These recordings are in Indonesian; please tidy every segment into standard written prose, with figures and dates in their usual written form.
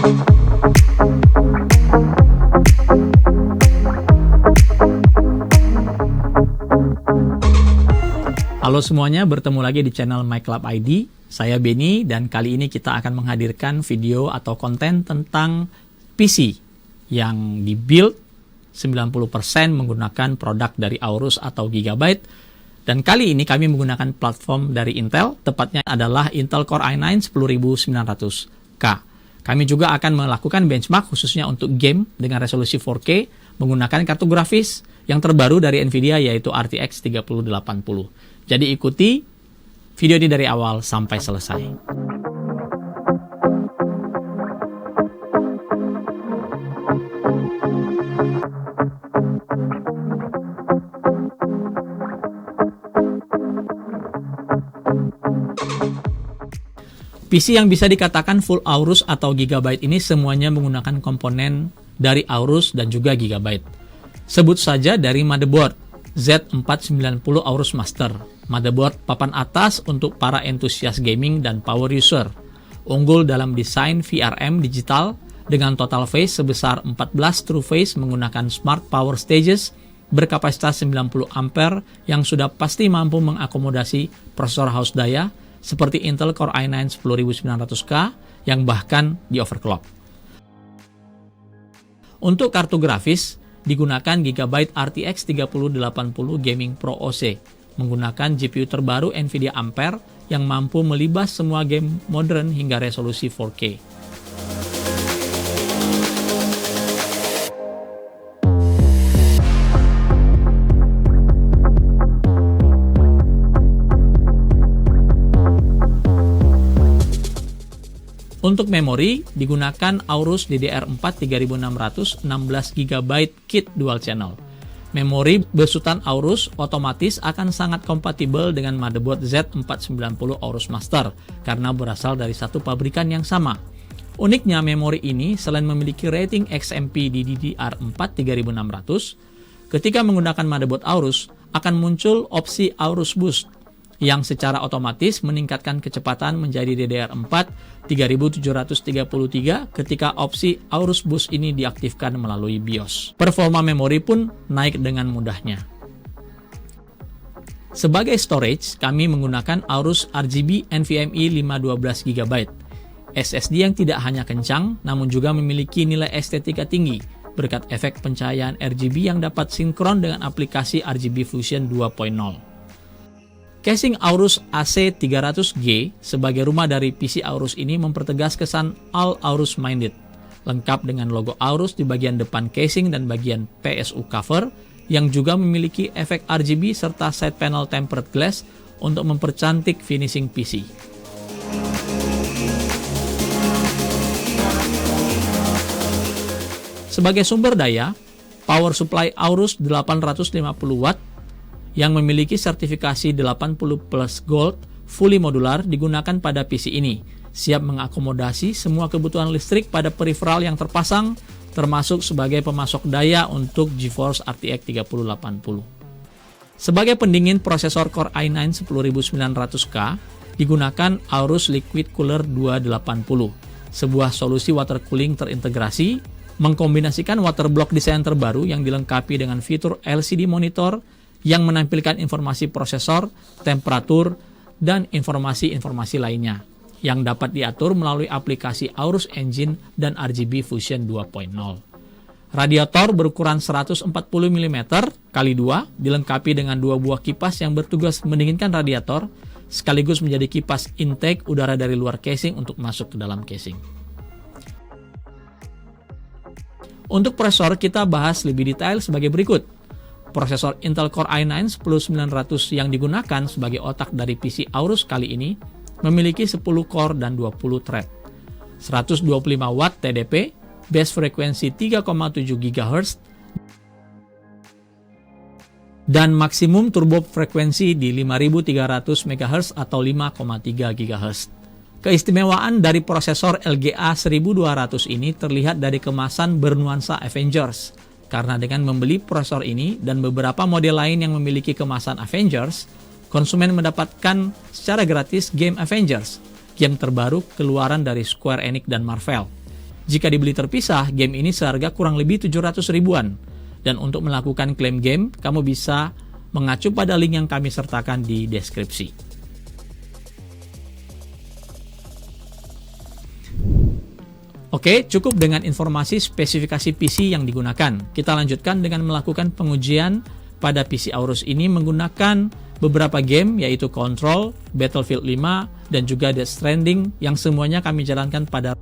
Halo semuanya, bertemu lagi di channel MyClub ID. Saya Benny dan kali ini kita akan menghadirkan video atau konten tentang PC yang dibuild 90% menggunakan produk dari Aorus atau Gigabyte. Dan kali ini kami menggunakan platform dari Intel, tepatnya adalah Intel Core i9 10900K. Kami juga akan melakukan benchmark khususnya untuk game dengan resolusi 4K menggunakan kartu grafis yang terbaru dari Nvidia yaitu RTX 3080. Jadi ikuti video ini dari awal sampai selesai. PC yang bisa dikatakan full Aorus atau Gigabyte ini semuanya menggunakan komponen dari Aorus dan juga Gigabyte. Sebut saja dari motherboard Z490 Aorus Master, motherboard papan atas untuk para entusias gaming dan power user. Unggul dalam desain VRM digital dengan total phase sebesar 14 true phase menggunakan smart power stages berkapasitas 90 ampere yang sudah pasti mampu mengakomodasi prosesor haus daya seperti Intel Core i9 10900K yang bahkan di overclock. Untuk kartu grafis digunakan Gigabyte RTX 3080 Gaming Pro OC menggunakan GPU terbaru Nvidia Ampere yang mampu melibas semua game modern hingga resolusi 4K. Untuk memori, digunakan Aorus DDR4 3600 16GB kit dual channel. Memori besutan Aorus otomatis akan sangat kompatibel dengan motherboard Z490 Aorus Master karena berasal dari satu pabrikan yang sama. Uniknya memori ini selain memiliki rating XMP di DDR4 3600, ketika menggunakan motherboard Aorus akan muncul opsi Aorus Boost yang secara otomatis meningkatkan kecepatan menjadi DDR4 3733 ketika opsi Aorus Boost ini diaktifkan melalui BIOS. Performa memori pun naik dengan mudahnya. Sebagai storage, kami menggunakan Aorus RGB NVMe 512GB. SSD yang tidak hanya kencang, namun juga memiliki nilai estetika tinggi berkat efek pencahayaan RGB yang dapat sinkron dengan aplikasi RGB Fusion 2.0. Casing Aorus AC300G sebagai rumah dari PC Aorus ini mempertegas kesan all Aorus minded, lengkap dengan logo Aorus di bagian depan casing dan bagian PSU cover yang juga memiliki efek RGB serta side panel tempered glass untuk mempercantik finishing PC. Sebagai sumber daya, power supply Aorus 850 watt yang memiliki sertifikasi 80 plus gold fully modular digunakan pada PC ini, siap mengakomodasi semua kebutuhan listrik pada peripheral yang terpasang, termasuk sebagai pemasok daya untuk GeForce RTX 3080. Sebagai pendingin prosesor Core i9 10900K, digunakan Aorus Liquid Cooler 280, sebuah solusi water cooling terintegrasi, mengkombinasikan water block desain terbaru yang dilengkapi dengan fitur LCD monitor yang menampilkan informasi prosesor, temperatur, dan informasi-informasi lainnya yang dapat diatur melalui aplikasi Aorus Engine dan RGB Fusion 2.0. Radiator berukuran 140 mm x 2 dilengkapi dengan dua buah kipas yang bertugas mendinginkan radiator sekaligus menjadi kipas intake udara dari luar casing untuk masuk ke dalam casing. Untuk prosesor kita bahas lebih detail sebagai berikut. Prosesor Intel Core i9 10900 yang digunakan sebagai otak dari PC Aorus kali ini memiliki 10 core dan 20 thread. 125 watt TDP, base frekuensi 3,7 GHz, dan maksimum turbo frekuensi di 5300 MHz atau 5,3 GHz. Keistimewaan dari prosesor LGA 1200 ini terlihat dari kemasan bernuansa Avengers. Karena dengan membeli prosesor ini dan beberapa model lain yang memiliki kemasan Avengers, konsumen mendapatkan secara gratis game Avengers, game terbaru keluaran dari Square Enix dan Marvel. Jika dibeli terpisah, game ini seharga kurang lebih 700 ribuan. Dan untuk melakukan klaim game, kamu bisa mengacu pada link yang kami sertakan di deskripsi. Oke, cukup dengan informasi spesifikasi PC yang digunakan. Kita lanjutkan dengan melakukan pengujian pada PC Aorus ini menggunakan beberapa game, yaitu Control, Battlefield 5, dan juga Death Stranding, yang semuanya kami jalankan pada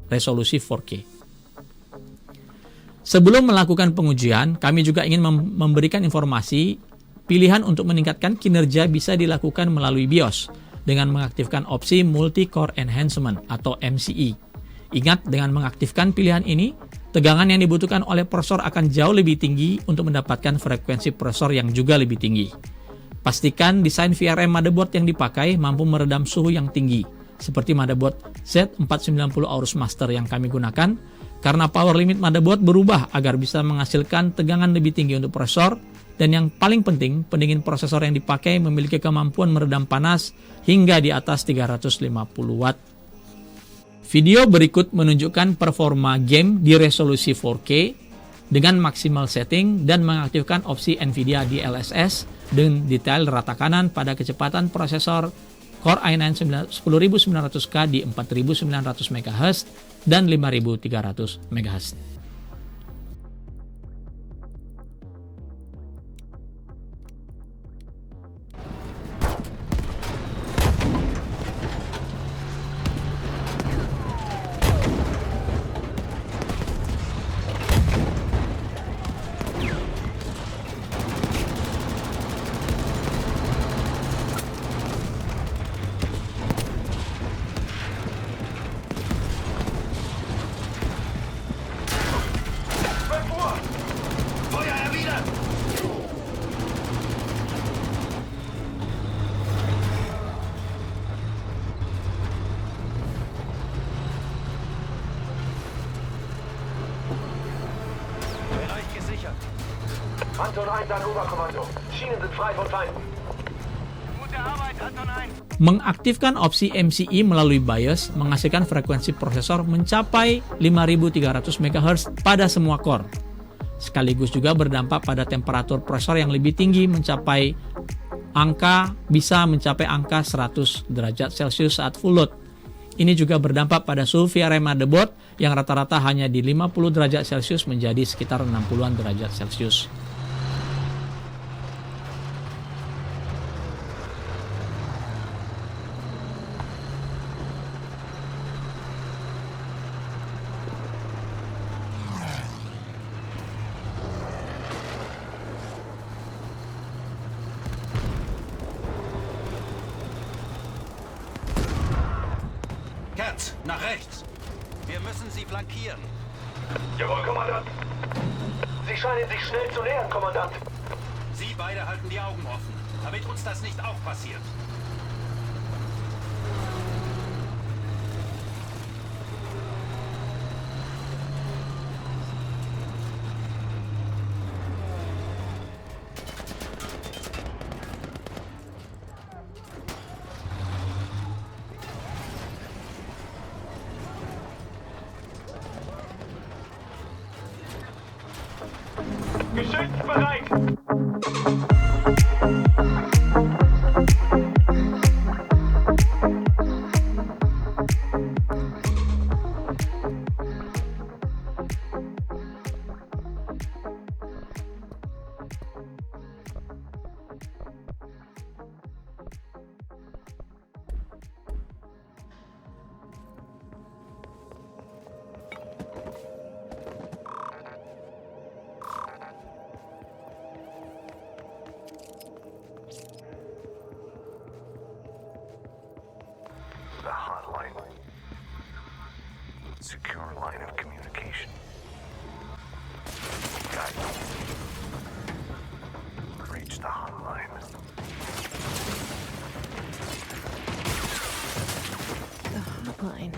resolusi 4K. Sebelum melakukan pengujian, kami juga ingin memberikan informasi pilihan untuk meningkatkan kinerja bisa dilakukan melalui BIOS dengan mengaktifkan opsi Multi-Core Enhancement atau MCE. Ingat, dengan mengaktifkan pilihan ini, tegangan yang dibutuhkan oleh prosesor akan jauh lebih tinggi untuk mendapatkan frekuensi prosesor yang juga lebih tinggi. Pastikan desain VRM motherboard yang dipakai mampu meredam suhu yang tinggi, seperti motherboard Z490 Aorus Master yang kami gunakan, karena power limit motherboard berubah agar bisa menghasilkan tegangan lebih tinggi untuk prosesor, dan yang paling penting, pendingin prosesor yang dipakai memiliki kemampuan meredam panas hingga di atas 350 watt. Video berikut menunjukkan performa game di resolusi 4K dengan maksimal setting dan mengaktifkan opsi NVIDIA DLSS dengan detail rata kanan pada kecepatan prosesor Core i9 10900K di 4900 MHz dan 5300 MHz. Anton 1 an Oberkommando. Schienen sind frei von Feinden. Gute Arbeit, Anton 1. Mengaktifkan opsi MCE melalui BIOS menghasilkan frekuensi prosesor mencapai 5300 MHz pada semua core. Sekaligus juga berdampak pada temperatur prosesor yang lebih tinggi bisa mencapai angka 100 derajat Celcius saat full load. Ini juga berdampak pada suhu VRM motherboard yang rata-rata hanya di 50 derajat Celcius menjadi sekitar 60-an derajat Celcius. Katz, nach rechts. Wir müssen sie flankieren. Jawohl, Kommandant. Sie scheinen sich schnell zu nähern, Kommandant. Sie beide halten die Augen offen, damit uns das nicht auch passiert. Geschütz bereit! The hotline. Secure line of communication. Guidance. Reach the hotline. The hotline.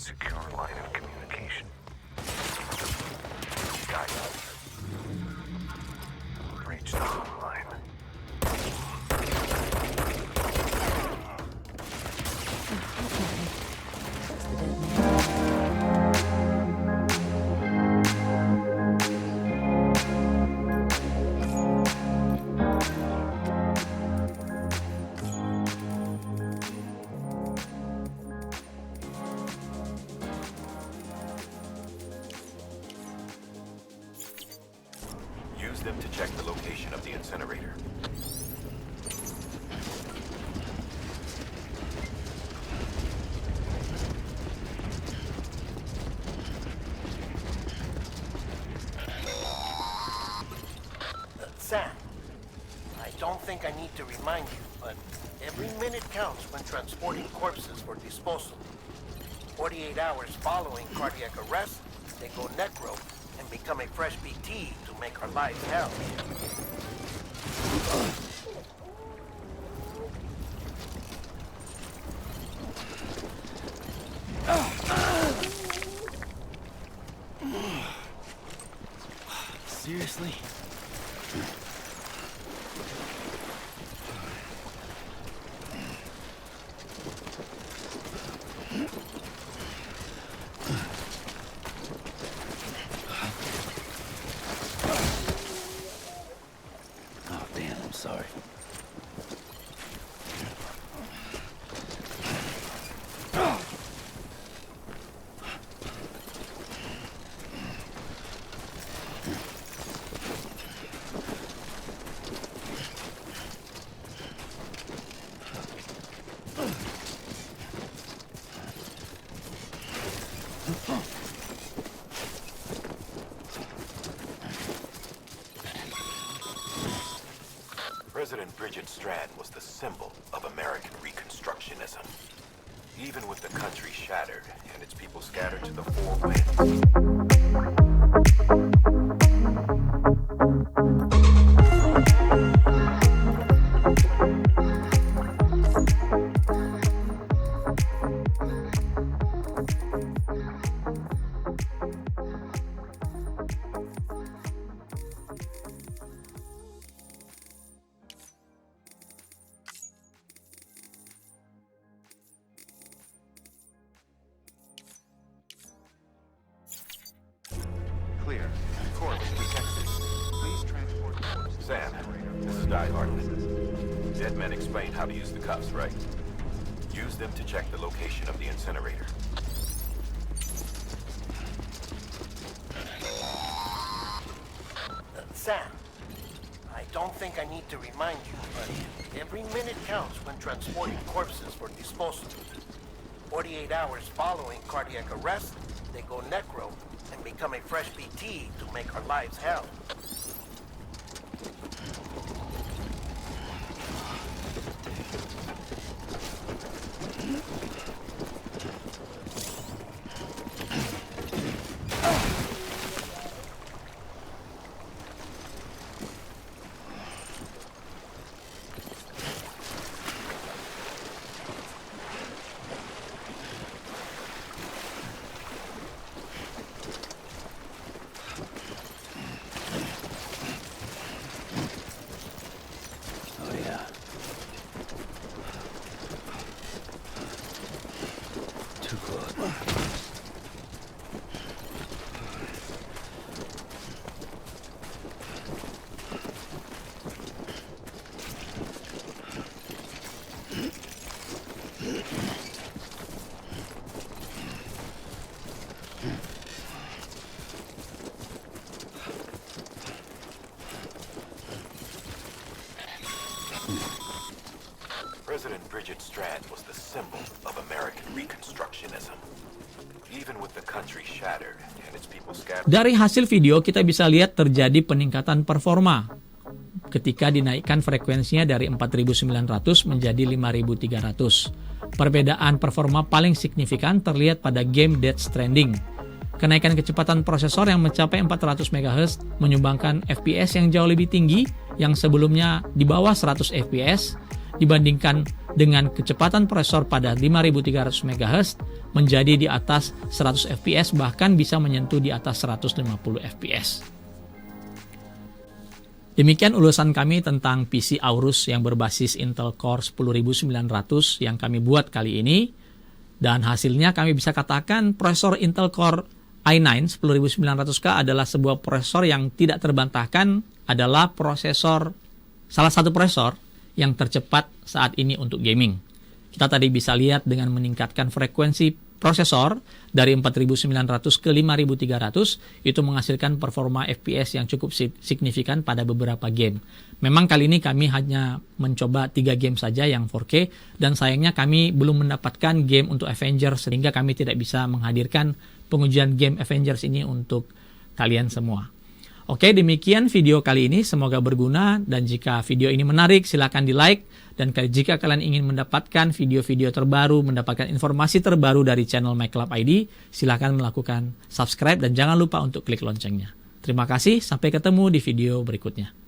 Secure line of communication. Guidance. Reach the hotline. Use them to check the location of the incinerator. Sam, I don't think I need to remind you, but every minute counts when transporting corpses for disposal. 48 hours following cardiac arrest, they go necro and become a fresh BT to make our lives hell. Seriously? Oh, damn, I'm sorry. President Bridget Strand was the symbol of American Reconstructionism. Even with the country shattered and its people scattered to the four winds. Clear. Corpse detected. Please transport corpse. Sam, this is Die Hard. Dead men explained how to use the cuffs, right? Use them to check the location of the incinerator. Sam, I don't think I need to remind you, but every minute counts when transporting corpses for disposal. 48 hours following cardiac arrest, they go necro and become a fresh BT to make our lives hell. Oh, yeah. Too close. President Bridget Strand was the symbol of American Reconstructionism. Even with the country shattered and its people scattered. Dari hasil video kita bisa lihat terjadi peningkatan performa ketika dinaikkan frekuensinya dari 4.900 menjadi 5.300. Perbedaan performa paling signifikan terlihat pada game Death Stranding. Kenaikan kecepatan prosesor yang mencapai 400 MHz menyumbangkan FPS yang jauh lebih tinggi yang sebelumnya di bawah 100 FPS dibandingkan dengan kecepatan prosesor pada 5300 MHz menjadi di atas 100 fps, bahkan bisa menyentuh di atas 150 fps. Demikian ulasan kami tentang PC Aorus yang berbasis Intel Core 10900 yang kami buat kali ini. Dan hasilnya kami bisa katakan prosesor Intel Core i9 10900K adalah sebuah prosesor yang tidak terbantahkan, adalah salah satu prosesor yang tercepat saat ini untuk gaming. Kita tadi bisa lihat dengan meningkatkan frekuensi prosesor dari 4900 ke 5300, itu menghasilkan performa FPS yang cukup signifikan pada beberapa game. Memang kali ini kami hanya mencoba 3 game saja yang 4K, dan sayangnya kami belum mendapatkan game untuk Avengers, sehingga kami tidak bisa menghadirkan pengujian game Avengers ini untuk kalian semua. Oke, demikian video kali ini, semoga berguna, dan jika video ini menarik silakan di like, dan jika kalian ingin mendapatkan video-video terbaru, mendapatkan informasi terbaru dari channel MacLab ID, silakan melakukan subscribe dan jangan lupa untuk klik loncengnya. Terima kasih, sampai ketemu di video berikutnya.